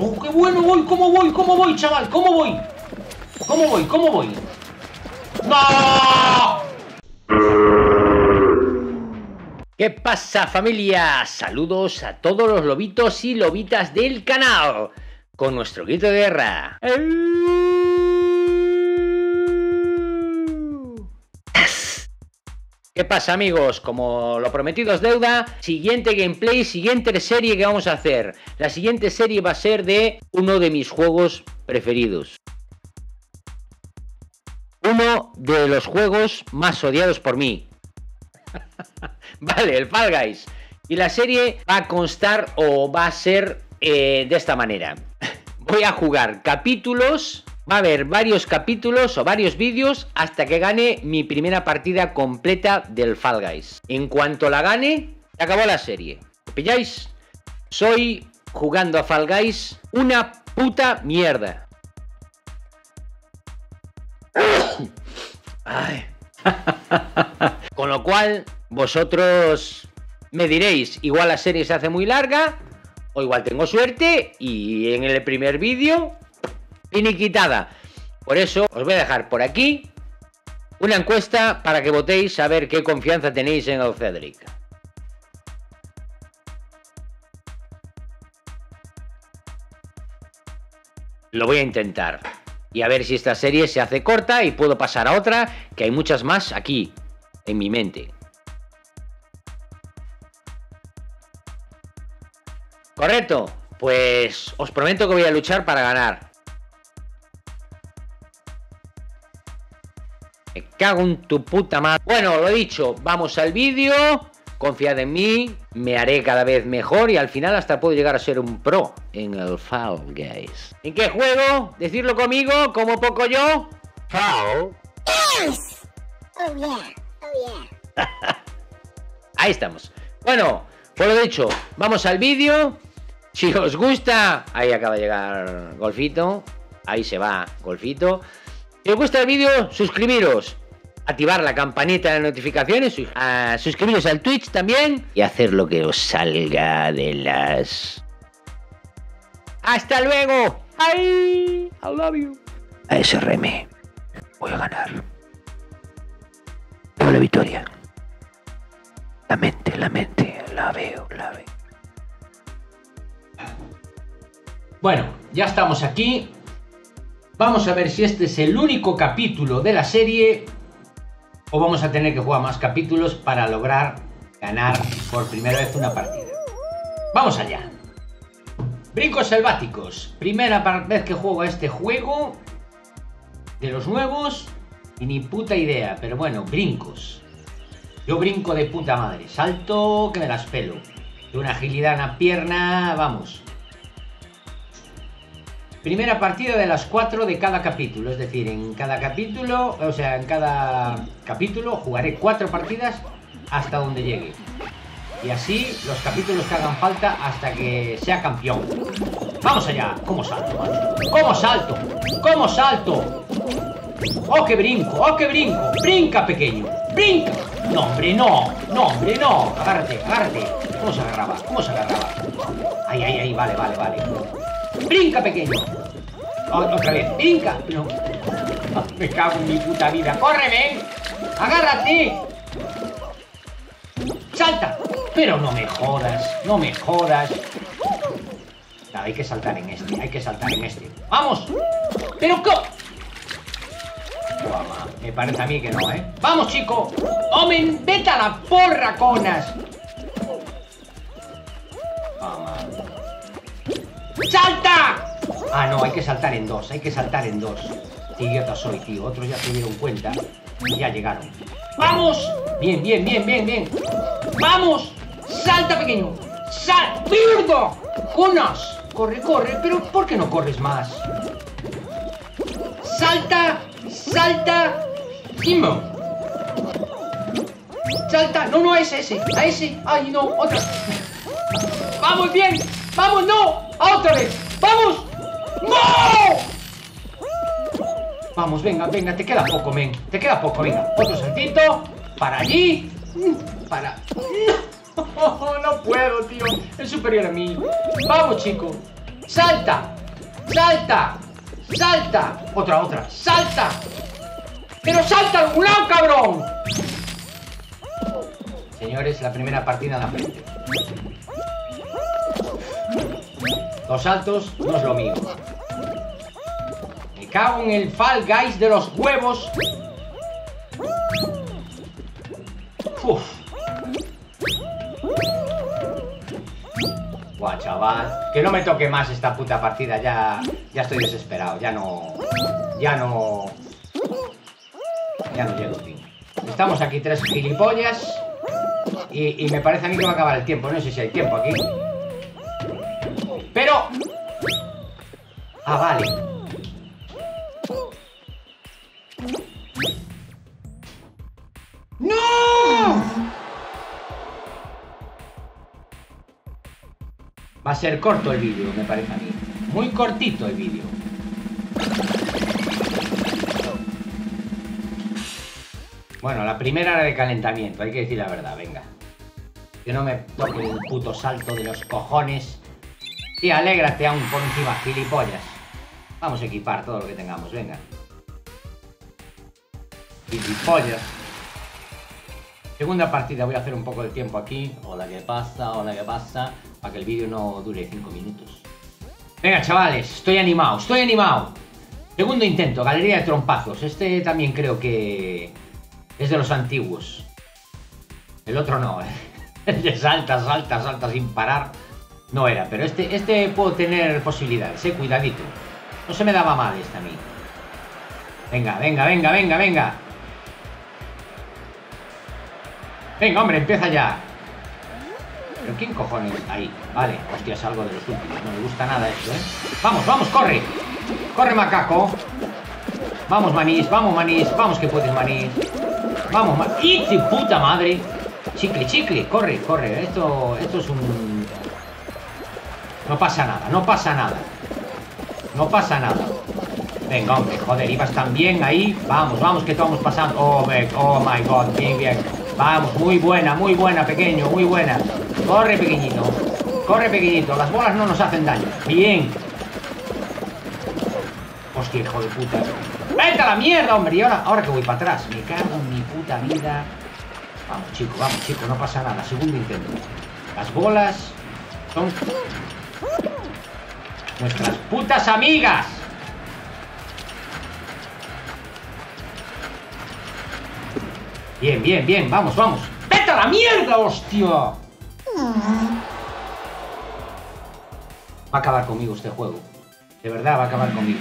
¡Oh, qué bueno voy! ¿Cómo voy? ¿Cómo voy, chaval? ¿Cómo voy? ¿Cómo voy? ¿Cómo voy? ¡No! ¿Qué pasa, familia? Saludos a todos los lobitos y lobitas del canal con nuestro grito de guerra. ¿Qué pasa, amigos? Como lo prometido es deuda, siguiente gameplay, siguiente serie que vamos a hacer. La siguiente serie va a ser de uno de mis juegos preferidos. Uno de los juegos más odiados por mí. Vale, el Fall Guys. Y la serie va a constar o va a ser de esta manera. Voy a jugar capítulos. Va a haber varios capítulos o varios vídeos hasta que gane mi primera partida completa del Fall Guys. En cuanto la gane, se acabó la serie. ¿Lo pilláis? Soy, jugando a Fall Guys, una puta mierda. Ay. Con lo cual, vosotros me diréis, igual la serie se hace muy larga, o igual tengo suerte, y en el primer vídeo... finiquitada. Por eso os voy a dejar por aquí una encuesta para que votéis a ver qué confianza tenéis en el Cedric. Lo voy a intentar y a ver si esta serie se hace corta y puedo pasar a otra, que hay muchas más aquí en mi mente. ¿Correcto? Pues os prometo que voy a luchar para ganar. Me cago en tu puta madre. Bueno, lo dicho, vamos al vídeo. Confiad en mí, me haré cada vez mejor y al final hasta puedo llegar a ser un pro en el Fall Guys. ¿En qué juego? Decidlo conmigo, como poco yo. Fall. Yes. Oh yeah, oh yeah. Ahí estamos. Bueno, pues lo dicho, vamos al vídeo. Si os gusta, ahí acaba de llegar Golfito. Ahí se va Golfito. Si os gusta el vídeo, suscribiros, activar la campanita de notificaciones, suscribiros al Twitch también y hacer lo que os salga de las... ¡Hasta luego! ¡Ay! I love you. ASRM. Voy a ganar. Veo la victoria. La mente, la veo. Bueno, ya estamos aquí. Vamos a ver si este es el único capítulo de la serie o vamos a tener que jugar más capítulos para lograr ganar por primera vez una partida. ¡Vamos allá! Brincos selváticos. Primera vez que juego a este juego de los nuevos y ni puta idea, pero bueno, brincos. Yo brinco de puta madre. Salto que me las pelo. De una agilidad en la pierna, vamos. Primera partida de las 4 de cada capítulo, es decir, en cada capítulo, o sea, en cada capítulo jugaré 4 partidas hasta donde llegue. Y así los capítulos que hagan falta hasta que sea campeón. ¡Vamos allá! ¿Cómo salto, man? ¿Cómo salto? ¿Cómo salto? ¡Oh, qué brinco! ¡Oh, qué brinco! ¡Brinca, pequeño! ¡Brinca! ¡No, hombre, no! ¡No, hombre, no! Agárrate. ¿Cómo se agarraba? Ahí, vale. ¡Brinca, pequeño! Otra vez, brinca. No. Me cago en mi puta vida. ¡Corre, ven! ¡Agárrate! ¡Salta! Pero no me jodas. Nada, hay que saltar en este. ¡Vamos! ¡Pero qué! Guama, me parece a mí que no, ¿eh? ¡Vamos, chico! ¡Hombre, vete a la porra, conas! ¡Salta! Ah, no, hay que saltar en dos. Qué idiota soy, tío. Otros ya se dieron cuenta y ya llegaron. ¡Vamos! Bien. ¡Vamos! ¡Salta, pequeño! ¡Sal! ¡Mierda! ¡Conas! Corre, pero ¿por qué no corres más? ¡Salta! ¡Timo! ¡Salta! No, a ese. ¡Ay, no! ¡Otra! ¡Vamos, bien! ¡Vamos, no! ¡Otra vez! ¡Vamos! ¡No! Vamos, venga, te queda poco, men. Venga. Otro saltito. Para allí. Para... No puedo, tío. Es superior a mí. Vamos, chico. ¡Salta! ¡Salta! ¡Salta! Otra. ¡Salta! ¡Pero salta a algún lado, cabrón! Señores, la primera partida en la frente. Los saltos no es lo mío. Me cago en el Fall Guys de los huevos. Uf. Buah, chaval. Que no me toque más esta puta partida. Ya estoy desesperado. Ya no llego, tío. Estamos aquí tres gilipollas. Y me parece a mí que va a acabar el tiempo. No sé si hay tiempo aquí. Pero... Ah, vale. ¡No! Va a ser corto el vídeo, me parece a mí. Muy cortito el vídeo. Bueno, la primera era de calentamiento, hay que decir la verdad, venga. Que no me toque el puto salto de los cojones. Y alégrate aún por encima, gilipollas. Vamos a equipar todo lo que tengamos, venga. Gilipollas. Segunda partida, voy a hacer un poco de tiempo aquí. Hola, ¿qué pasa? Hola, ¿qué pasa? Para que el vídeo no dure 5 minutos. Venga, chavales, estoy animado, estoy animado. Segundo intento, galería de trompazos. Este también creo que es de los antiguos. El otro no, El de salta sin parar. No era, pero este puedo tener posibilidades, cuidadito. No se me daba mal este a mí. Venga. Venga, hombre, empieza ya. ¿Pero quién cojones? Ahí, vale. Hostia, es algo de los últimos. No me gusta nada esto, Vamos, corre. Corre, macaco. Vamos, manís. Vamos que puedes, manís. Vamos, manís. ¡Y puta madre! Chicle. Corre. Esto es un... No pasa nada. Venga, hombre, joder, ibas tan bien ahí. Vamos, que estamos pasando. Oh my god, bien. Vamos, muy buena, pequeño, muy buena. Corre, pequeñito. Las bolas no nos hacen daño. Bien. Hostia, hijo de puta. ¡Vete a la mierda, hombre! Y ahora que voy para atrás. Me cago en mi puta vida. Vamos, chico, no pasa nada. Segundo intento. Las bolas son nuestras putas amigas. Bien, vamos. ¡Vete a la mierda, hostia! Va a acabar conmigo este juego. De verdad, va a acabar conmigo.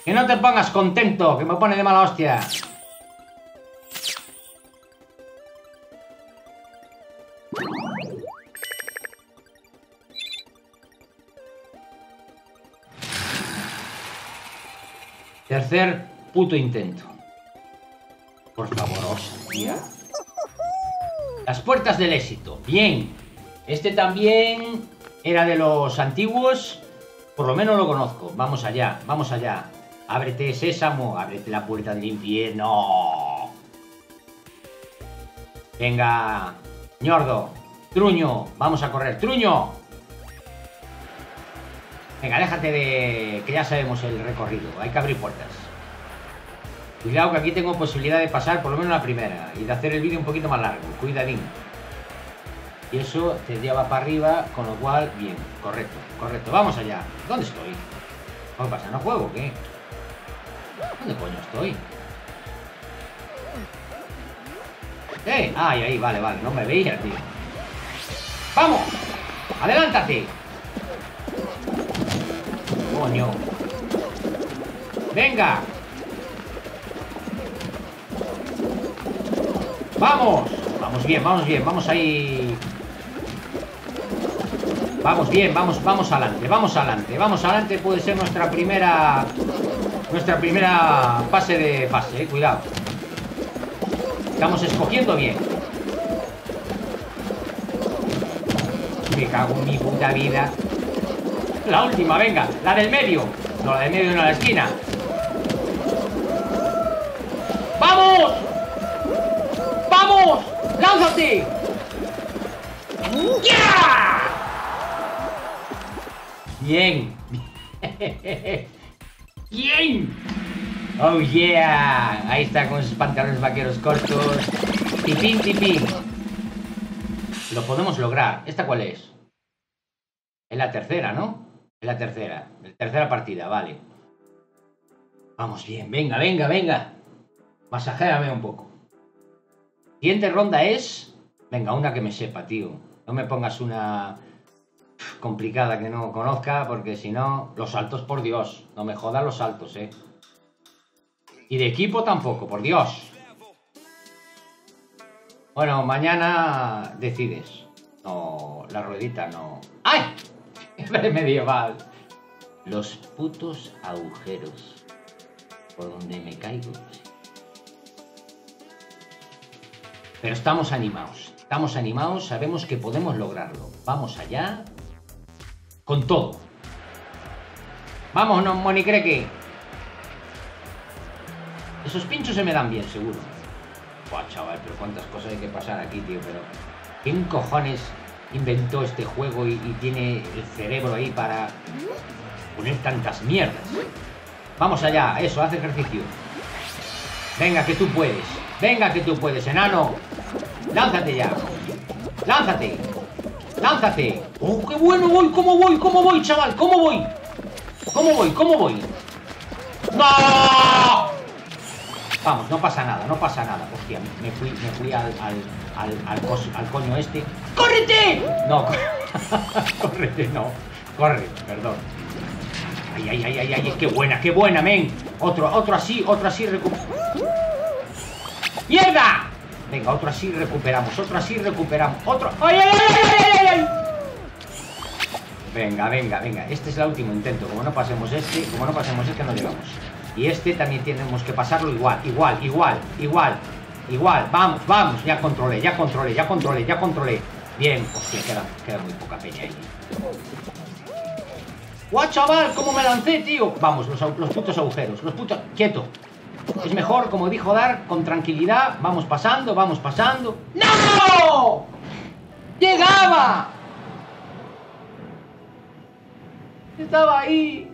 Que no te pongas contento, que me pone de mala hostia. Tercer puto intento. Por favor, hostia. Las puertas del éxito. Bien. Este también era de los antiguos. Por lo menos lo conozco. Vamos allá. Ábrete, sésamo. Ábrete la puerta del infierno. Venga. Ñordo. Truño. Vamos a correr. Truño. Venga, déjate de... que ya sabemos el recorrido. Hay que abrir puertas. Cuidado que aquí tengo posibilidad de pasar por lo menos la primera. Y de hacer el vídeo un poquito más largo. Cuidadín. Y eso te lleva para arriba. Con lo cual, bien. Correcto. Vamos allá. ¿Dónde estoy? ¿Qué pasa? ¿No juego o qué? ¿Dónde coño estoy? Ahí, vale. No me veía, tío. ¡Vamos! ¡Adelántate! Coño. Venga. Vamos bien. Vamos ahí. Vamos bien. Vamos adelante. Puede ser nuestra primera fase de fase, cuidado. Estamos escogiendo bien. Me cago en mi puta vida. La última, venga, la del medio. No, la del medio, no, la esquina. ¡Vamos! ¡Lánzate! ¡Ya! Bien. Bien. Oh yeah. Ahí está con sus pantalones vaqueros cortos. Tipín, tipín. Lo podemos lograr. ¿Esta cuál es? Es la tercera, ¿no? Es la tercera. La tercera partida, vale. Vamos bien. Venga, venga, venga. Masajéame un poco. Siguiente ronda es... Venga, una que me sepa, tío. No me pongas una complicada que no conozca, porque si no... Los saltos, por Dios. No me jodan los saltos, ¿eh? Y de equipo tampoco, por Dios. Bueno, mañana decides. No, la ruedita no... ¡Ay! Medieval. Los putos agujeros. Por donde me caigo. Pero estamos animados. Estamos animados, sabemos que podemos lograrlo. Vamos allá. Con todo. Vamos, no, Monicreque. Esos pinchos se me dan bien, seguro. Buah, chaval, pero cuántas cosas hay que pasar aquí, tío. Pero ¿quién cojones inventó este juego y tiene el cerebro ahí para poner tantas mierdas? Vamos allá, eso, haz ejercicio. Venga, que tú puedes. Venga, que tú puedes, enano. Lánzate ya. Lánzate. Lánzate. ¡Oh, qué bueno voy! ¿Cómo voy? ¿Cómo voy, chaval? ¿Cómo voy? ¿Cómo voy? ¿Cómo voy? ¡No! Vamos, no pasa nada, no pasa nada. Hostia, me fui al coño este. ¡Córrete! No, córrete, no. Corre, perdón. Ay, ay, ay, ay, ay, qué buena, men. Otro así, ¡mierda! Venga, otro así recuperamos, otro... ¡Ay, ay, ay, ay, ay, ay! Venga, venga, venga. Este es el último intento. Como no pasemos este, no llegamos. Y este también tenemos que pasarlo igual. Vamos, vamos. Ya controlé. Bien. Hostia, queda muy poca peña ahí. ¡Guau, chaval! ¿Cómo me lancé, tío? Vamos, los putos agujeros. ¡Quieto! Es mejor, como dijo Dar, con tranquilidad. Vamos pasando. ¡No! ¡Llegaba! Estaba ahí.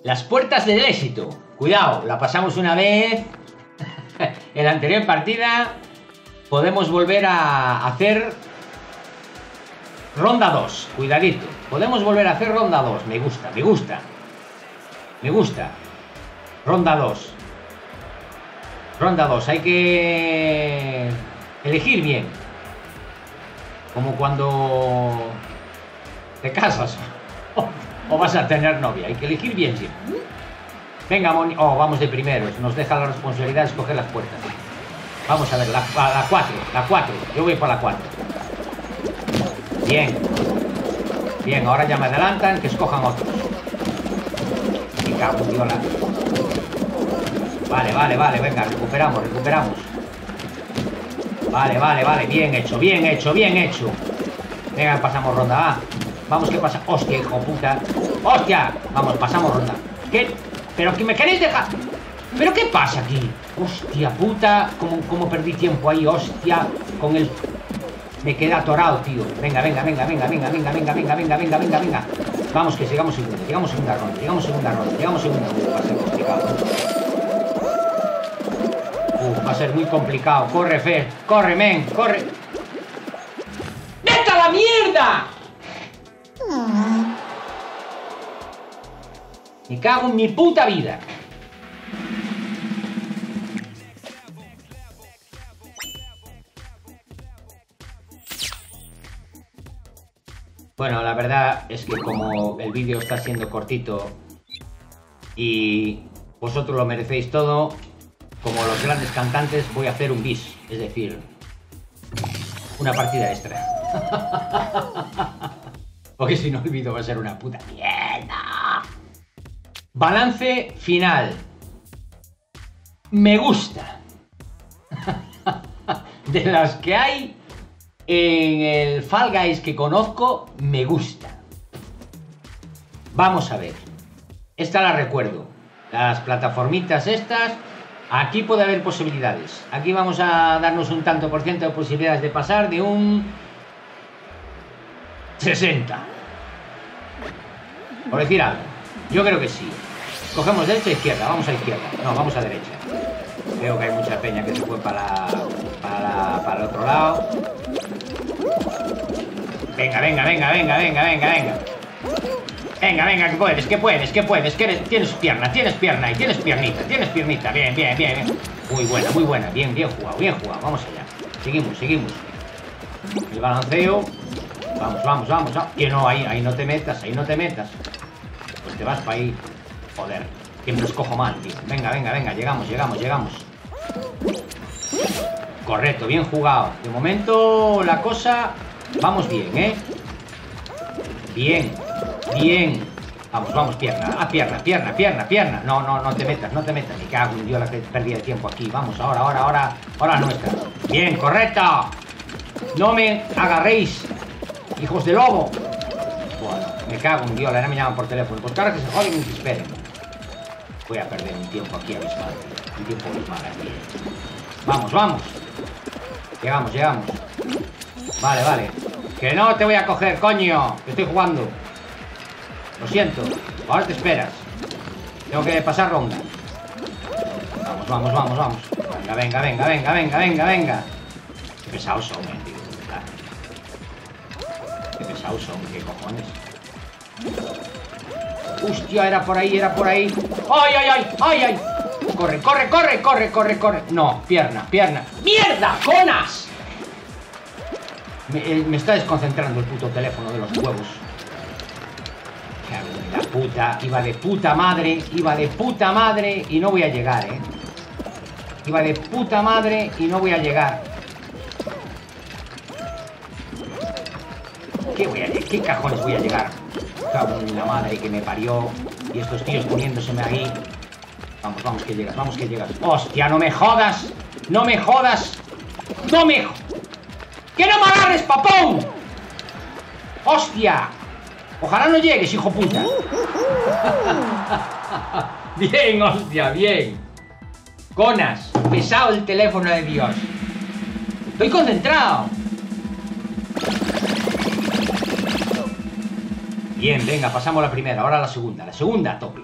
Las puertas del éxito. Cuidado, la pasamos una vez. En la anterior partida. Podemos volver a hacer ronda 2. Cuidadito. Podemos volver a hacer ronda 2. Me gusta. Ronda 2. Hay que elegir bien. Como cuando te casas o vas a tener novia. Hay que elegir bien siempre. Venga, Moni. Oh, vamos de primeros. Nos deja la responsabilidad de escoger las puertas. Vamos a ver, la 4. Yo voy por la 4. Bien, ahora ya me adelantan. Que escojan otros. Me cago en viola. Vale, venga, recuperamos. Vale, bien hecho. Venga, pasamos ronda, va. Vamos, ¿qué pasa? Hostia, hijo puta. Hostia, vamos, pasamos ronda. ¿Qué? ¿Pero que me queréis dejar? ¿Pero qué pasa aquí? Hostia puta, ¿cómo perdí tiempo ahí? Hostia, con el... Me quedé atorado, tío. Venga. Vamos, que llegamos segunda ronda. Va a ser complicado. Va a ser muy complicado. Corre, Fer. Corre, men. Corre. ¡Vete a la mierda! Me cago en mi puta vida. Bueno, la verdad es que como el vídeo está siendo cortito y vosotros lo merecéis todo, como los grandes cantantes voy a hacer un bis, es decir, una partida extra. Porque si no el vídeo va a ser una puta mierda. Balance final. Me gusta. De las que hay en el Fall Guys que conozco, me gusta. Vamos a ver. Esta la recuerdo. Las plataformitas estas. Aquí puede haber posibilidades. Aquí vamos a darnos un tanto por ciento de posibilidades de pasar de un 60. Por decir algo. Yo creo que sí. Cogemos derecha e izquierda. Vamos a izquierda. No, vamos a derecha. Veo que hay mucha peña que se fue para el otro lado. Venga. Venga, que puedes. Tienes pierna y tienes piernita. Bien. Muy buena. Bien jugado. Vamos allá. Seguimos. El balanceo. Vamos. Que no, ahí no te metas. Pues te vas para ahí. Joder, siempre los cojo mal, tío. Venga. Llegamos. Correcto, bien jugado. De momento la cosa... Vamos bien, ¿eh? Bien. Vamos, pierna. No te metas. Me cago en Dios la que perdí el tiempo aquí. Vamos, ahora nuestra. Bien, correcto. No me agarréis, hijos de lobo. Bueno, me cago en Dios, ahora me llaman por teléfono. Pues claro que se joden y se esperen. Voy a perder un tiempo aquí abismal. Un tiempo abismal aquí. Vamos. Llegamos. Vale. Que no te voy a coger, coño. Que estoy jugando. Lo siento. Ahora te esperas. Tengo que pasar ronda. Vamos. Venga. Qué pesados son, tío. Qué pesados son, qué cojones. Hostia, era por ahí. ¡Ay! Corre. No, pierna. ¡Mierda! ¡Conas! Me está desconcentrando el puto teléfono de los huevos. La puta, iba de puta madre y no voy a llegar, ¿eh? ¿Qué cajones voy a llegar? Cago en la madre que me parió. Y estos tíos poniéndoseme ahí. Vamos que llegas. ¡Hostia, no me jodas! ¡Que no me agarres, papón! ¡Hostia! Ojalá no llegues, hijo puta. Bien, hostia, bien. Conas, pesado el teléfono de Dios. Estoy concentrado. Bien, venga, pasamos la primera, ahora la segunda. La segunda a tope.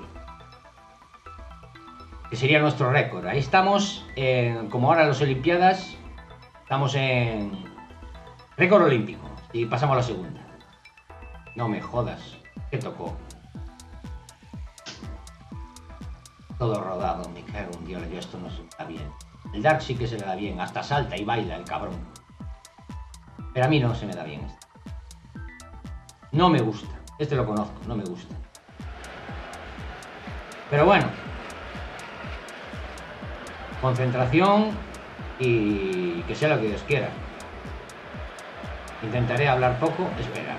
Que sería nuestro récord. Ahí estamos, como ahora en las Olimpiadas, estamos en récord olímpico. Y pasamos a la segunda. No me jodas. ¿Qué tocó? Todo rodado, me cago en Dios, esto no se me da bien. El Dark sí que se le da bien, hasta salta y baila el cabrón. Pero a mí no se me da bien esto. No me gusta. Este lo conozco, no me gusta. Pero bueno. Concentración y que sea lo que Dios quiera. Intentaré hablar poco, esperar.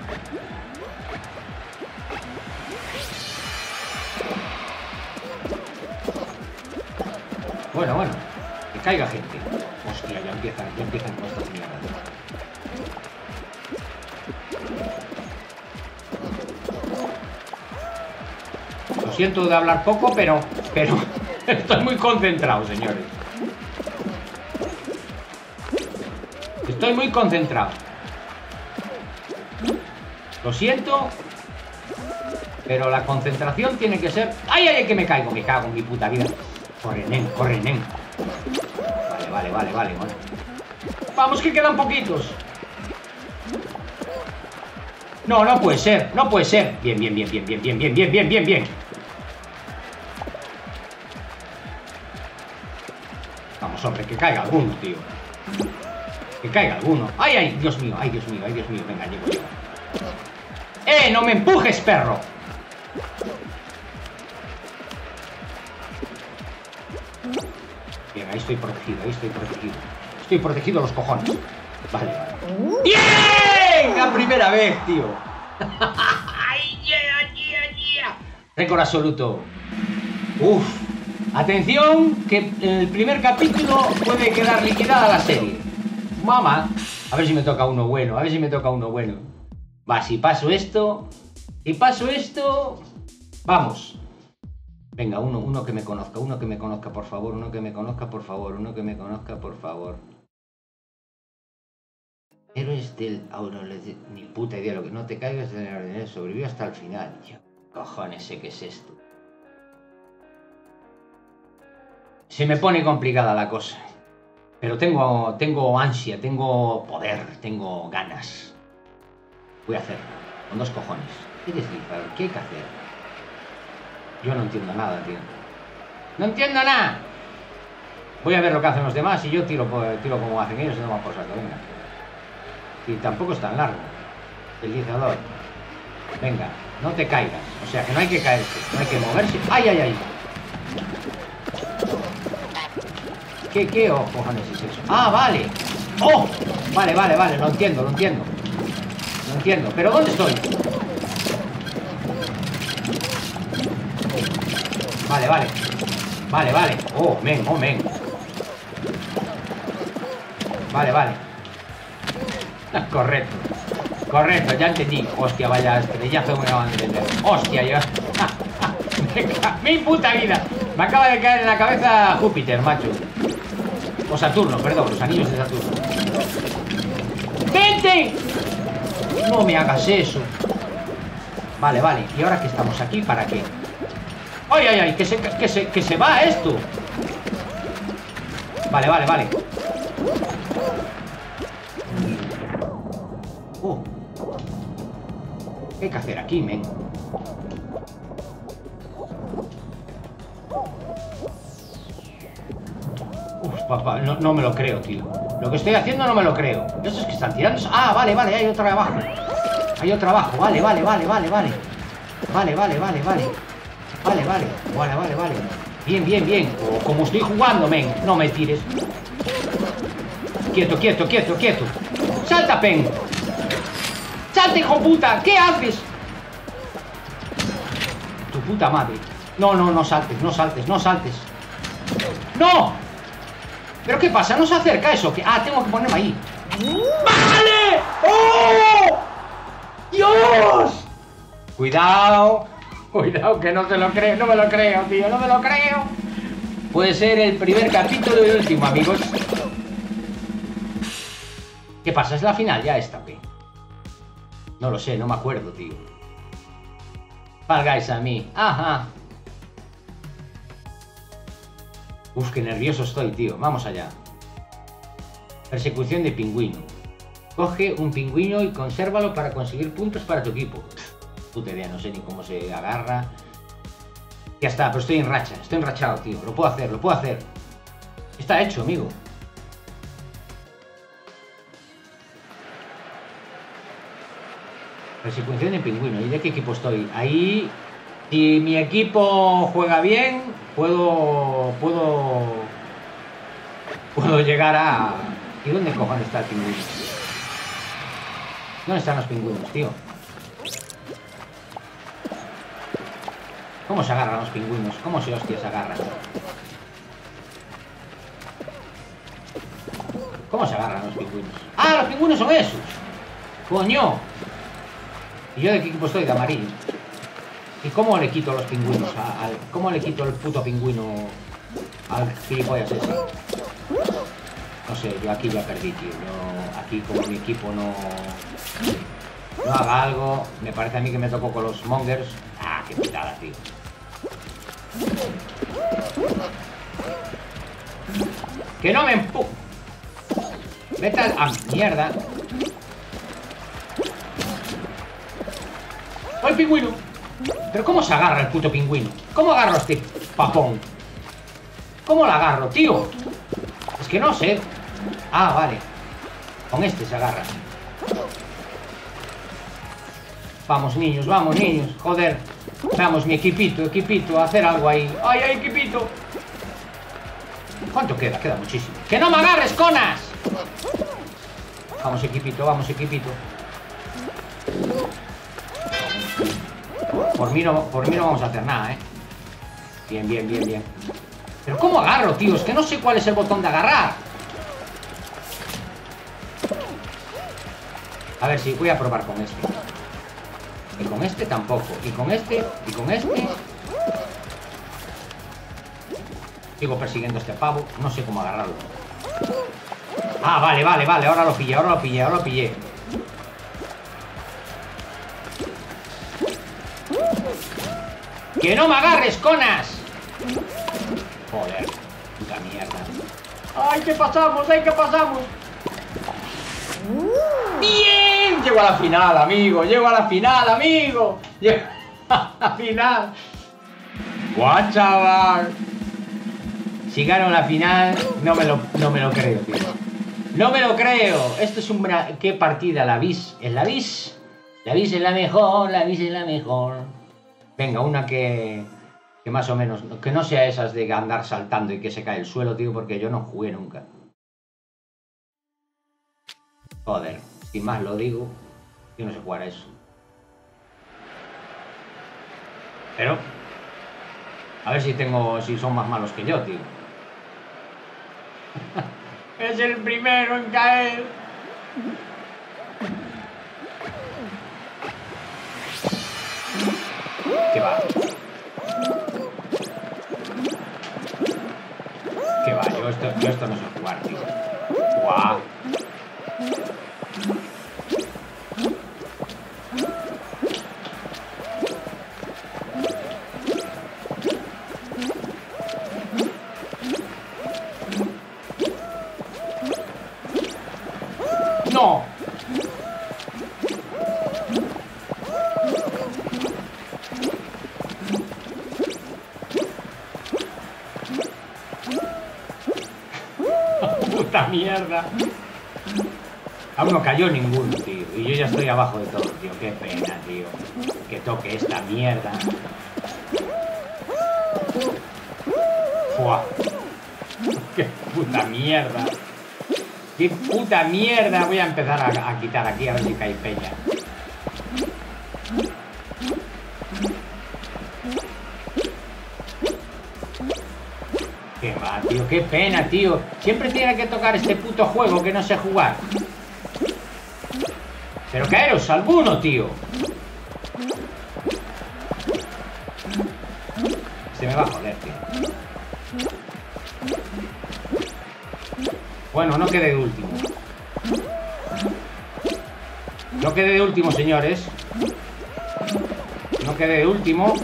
Bueno, que caiga gente. Hostia, ya empiezan con estas mierdas. Lo siento de hablar poco, pero estoy muy concentrado, señores. Estoy muy concentrado. Lo siento, pero la concentración tiene que ser... ¡Ay, que me caigo! Me cago en mi puta vida. Corre, nen. Vale. Vamos, que quedan poquitos. No puede ser. Bien. Vamos, hombre, que caiga alguno, tío. Que caiga alguno. ¡Ay, Dios mío! Venga, llego. ¡No me empujes, perro! Bien, ahí estoy protegido. Estoy protegido los cojones. Vale. ¡Bien! La primera vez, tío. ¡Ay, yeah! Récord absoluto. Uf. Atención, que en el primer capítulo puede quedar liquidada la serie. Mamá. A ver si me toca uno bueno. Va, si paso esto... Vamos. Venga, uno que me conozca, por favor, uno que me conozca, por favor, Héroes del Aurora, ni puta idea, lo que no te caigas de la ordinaria, sobrevivió hasta el final. Yo, cojones, sé qué es esto. Se me pone complicada la cosa. Pero tengo ansia, tengo poder, tengo ganas. Voy a hacerlo, con 2 cojones. ¿Qué deslizar? ¿Qué hay que hacer? Yo no entiendo nada, tío. ¡No entiendo nada! Voy a ver lo que hacen los demás y yo tiro como hacen ellos y no van por saco, venga. Y tampoco es tan largo. Deslizador. Venga, no te caigas. O sea, que no hay que caerse, no hay que moverse. ¡Ay, ay, ay! ¿Qué cojones es eso? ¡Ah, vale! ¡Oh! Vale, lo entiendo. Lo entiendo. ¿Pero dónde estoy? Vale. Oh, men. Vale. Correcto, ya entendí. Hostia, vaya estrellazo me acaban de meter. Hostia, yo. Mi puta vida. Me acaba de caer en la cabeza Júpiter, macho. O Saturno, perdón, los anillos de Saturno. ¡Vente! No me hagas eso. Vale. ¿Y ahora que estamos aquí? ¿Para qué? ¡Ay! Que se va esto. Vale. ¿Qué hay que hacer aquí, men? Papá, no me lo creo, tío. Lo que estoy haciendo no me lo creo. Esos que están tirando... Ah, vale, hay otro abajo. Vale. Bien. Oh, como estoy jugando, men. No me tires. Quieto. ¡Salta, pen! ¡Salta, hijo puta! ¿Qué haces? Tu puta madre. No saltes. ¡No! ¿Pero qué pasa? ¿No se acerca eso? Ah, tengo que ponerme ahí. ¡Vale! ¡Oh! ¡Dios! Cuidado, que no me lo creo, tío, no me lo creo. Puede ser el primer capítulo y el último, amigos. ¿Qué pasa? ¿Es la final ya esta, qué? No lo sé, no me acuerdo, tío. Fall Guys a mí. Ajá. Uf, qué nervioso estoy, tío. Vamos allá. Persecución de pingüino. Coge un pingüino y consérvalo para conseguir puntos para tu equipo. Puta idea, no sé ni cómo se agarra. Ya está, pero estoy en racha. Estoy enrachado, tío. Lo puedo hacer. Está hecho, amigo. Persecución de pingüino. ¿Y de qué equipo estoy? Ahí... Si mi equipo juega bien, puedo llegar a... ¿Y dónde cojones está el pingüino? ¿Dónde están los pingüinos, tío? ¿Cómo se agarran los pingüinos? ¿Cómo se hostias agarran? ¿Cómo se agarran los pingüinos? ¡Ah, los pingüinos son esos! ¡Coño! ¿Y yo de qué equipo estoy? De amarillo. ¿Y cómo le quito los pingüinos? ¿Cómo le quito el puto pingüino al gilipollas ese? No sé, yo aquí ya perdí, tío. Aquí como mi equipo no haga algo, me parece a mí que me tocó con los mongers. Ah, qué putada, tío. ¡Que no me Vete a mierda! ¡Oh, el pingüino! ¿Pero cómo se agarra el puto pingüino? ¿Cómo agarro a este papón? ¿Cómo lo agarro, tío? Es que no sé. Ah, vale. Con este se agarra. Vamos, niños, joder. Vamos, mi equipito, a hacer algo ahí. ¡Ay, equipito! ¿Cuánto queda? Queda muchísimo. ¡Que no me agarres, conas! Vamos, equipito. Por mí no vamos a hacer nada, Bien. ¿Pero cómo agarro, tío? Es que no sé cuál es el botón de agarrar. A ver si voy a probar con este. Y con este tampoco. Y con este. Sigo persiguiendo a este pavo. No sé cómo agarrarlo. Ah, vale, vale, vale. Ahora lo pillé, ahora lo pillé, ahora lo pillé. ¡Que no me agarres, conas! Joder, puta mierda. ¡Ay, qué pasamos! ¡Ay, qué pasamos! ¡Bien! Llego a la final, amigo. Llego a la final, amigo. Llego a la final. ¡Guau, chaval! Si gano la final, no me lo creo, tío. No me lo creo. Esto es una... ¿Qué partida? ¿La bis? ¿Es la bis? La bis es la mejor, la bis es la mejor. Venga, una que más o menos... Que no sea esas de andar saltando y que se cae el suelo, tío, porque yo no jugué nunca. Joder, sin más lo digo, yo no sé jugar a eso. Pero... A ver si son más malos que yo, tío. Es el primero en caer. ¿Qué va? ¿Qué va? Yo esto no sé jugar, tío. ¡Guau! ¡No! ¡Puta mierda! Aún no cayó ninguno, tío. Y yo ya estoy abajo de todo, tío. Qué pena, tío. Que toque esta mierda. ¡Fua! ¡Qué puta mierda! ¡Qué puta mierda! Voy a empezar a quitar aquí a ver si cae peña. ¡Qué va, tío! ¡Qué pena, tío! Siempre tiene que tocar este puto juego que no sé jugar. Pero caeros alguno, tío. Se me va a joder, tío. Bueno, no quedé de último. No quedé de último, señores. No quedé de último.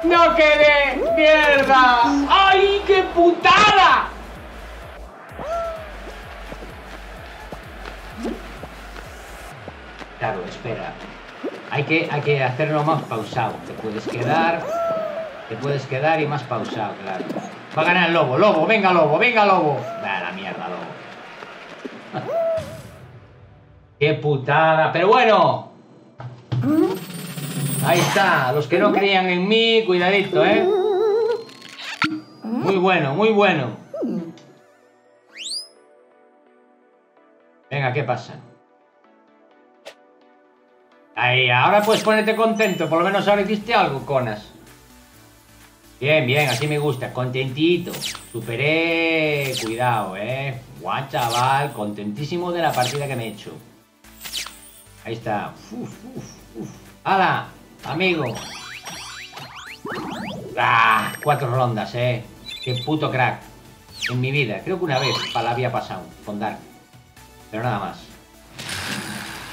¡No quedé! ¡Mierda! ¡Ay, qué putada! Claro, espera. Hay que hacerlo más pausado. Te puedes quedar y más pausado, claro. Va a ganar el lobo. ¡Lobo! ¡Venga, lobo! ¡Venga, lobo! ¡Da la mierda, lobo! ¡Qué putada! Pero bueno. Ahí está. Los que no creían en mí, cuidadito, ¿eh? Muy bueno, muy bueno. Venga, ¿qué pasa? Ahí, ahora puedes ponerte contento. Por lo menos ahora hiciste algo, conas. Bien, bien, así me gusta. Contentito. Superé. Cuidado, Guau, chaval. Contentísimo de la partida que me he hecho. Ahí está. ¡Hala! Amigo. ¡Ah! 4 rondas, Qué puto crack. En mi vida. Creo que una vez la había pasado con Dark. Pero nada más.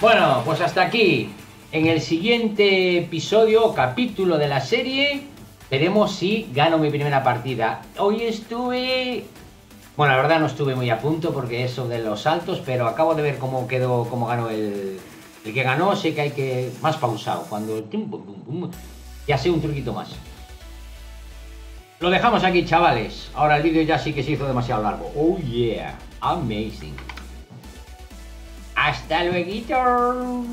Bueno, pues hasta aquí. En el siguiente episodio o capítulo de la serie veremos si gano mi primera partida. Hoy estuve... Bueno, la verdad no estuve muy a punto porque eso de los saltos, pero acabo de ver cómo quedó, cómo ganó el que ganó. Sé que hay que... Más pausado. Cuando... Ya sé un truquito más. Lo dejamos aquí, chavales. Ahora el vídeo ya sí que se hizo demasiado largo. Oh yeah. Amazing. Hasta luego.